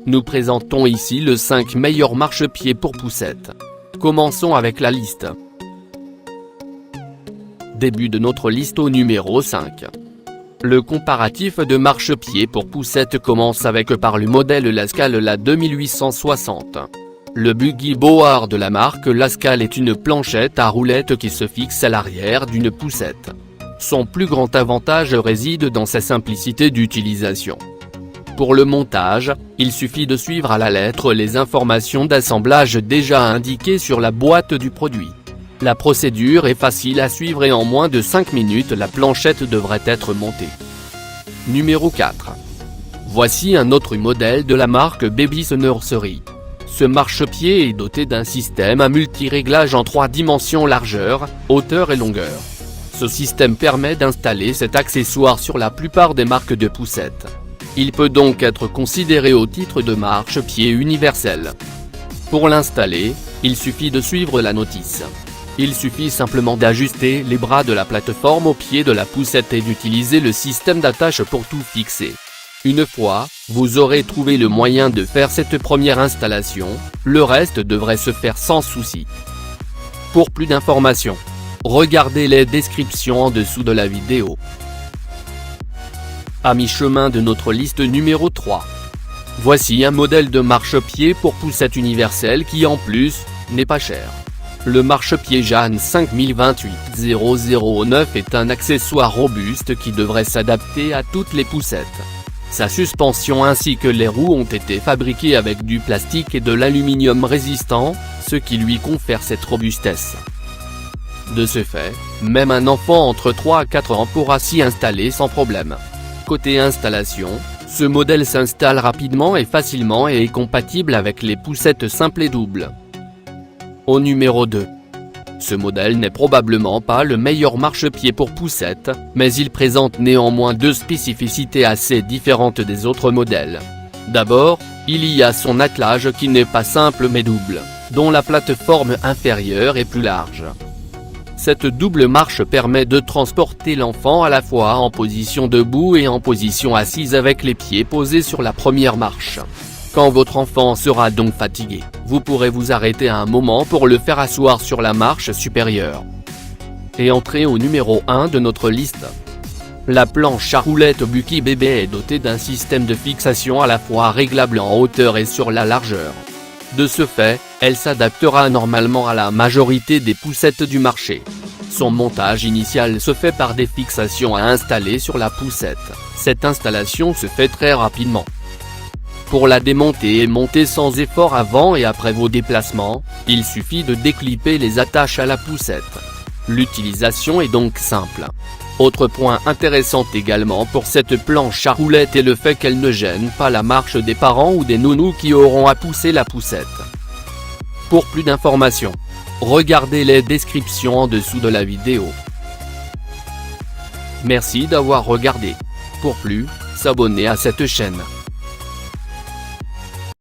Nous présentons ici les 5 meilleurs marchepieds pour poussettes. Commençons avec la liste. Début de notre liste au numéro 5. Le comparatif de marchepied pour poussette commence par le modèle Lascal La 2860. Le buggy Board de la marque Lascal est une planchette à roulettes qui se fixe à l'arrière d'une poussette. Son plus grand avantage réside dans sa simplicité d'utilisation. Pour le montage, il suffit de suivre à la lettre les informations d'assemblage déjà indiquées sur la boîte du produit. La procédure est facile à suivre et en moins de 5 minutes la planchette devrait être montée. Numéro 4. Voici un autre modèle de la marque Baby's Nursery. Ce marchepied est doté d'un système à multi-réglage en 3 dimensions largeur, hauteur et longueur. Ce système permet d'installer cet accessoire sur la plupart des marques de poussettes. Il peut donc être considéré au titre de marchepied universel. Pour l'installer, il suffit de suivre la notice. Il suffit simplement d'ajuster les bras de la plateforme au pied de la poussette et d'utiliser le système d'attache pour tout fixer. Une fois, vous aurez trouvé le moyen de faire cette première installation, le reste devrait se faire sans souci. Pour plus d'informations, regardez les descriptions en dessous de la vidéo. À mi-chemin de notre liste numéro 3. Voici un modèle de marchepied pour poussette universelle qui en plus, n'est pas cher. Le marchepied Jeanne 5028009 est un accessoire robuste qui devrait s'adapter à toutes les poussettes. Sa suspension ainsi que les roues ont été fabriquées avec du plastique et de l'aluminium résistant, ce qui lui confère cette robustesse. De ce fait, même un enfant entre 3 à 4 ans pourra s'y installer sans problème. Côté installation, ce modèle s'installe rapidement et facilement et est compatible avec les poussettes simples et doubles. Au numéro 2. Ce modèle n'est probablement pas le meilleur marchepied pour poussette, mais il présente néanmoins 2 spécificités assez différentes des autres modèles. D'abord, il y a son attelage qui n'est pas simple mais double, dont la plateforme inférieure est plus large. Cette double marche permet de transporter l'enfant à la fois en position debout et en position assise avec les pieds posés sur la première marche. Quand votre enfant sera donc fatigué, vous pourrez vous arrêter un moment pour le faire asseoir sur la marche supérieure. Et entrer au numéro 1 de notre liste. La planche à roulettes Bucky Baby est dotée d'un système de fixation à la fois réglable en hauteur et sur la largeur. De ce fait, elle s'adaptera normalement à la majorité des poussettes du marché. Son montage initial se fait par des fixations à installer sur la poussette. Cette installation se fait très rapidement. Pour la démonter et monter sans effort avant et après vos déplacements, il suffit de déclipper les attaches à la poussette. L'utilisation est donc simple. Autre point intéressant également pour cette planche à roulettes est le fait qu'elle ne gêne pas la marche des parents ou des nounous qui auront à pousser la poussette. Pour plus d'informations, regardez les descriptions en dessous de la vidéo. Merci d'avoir regardé. Pour plus, s'abonner à cette chaîne.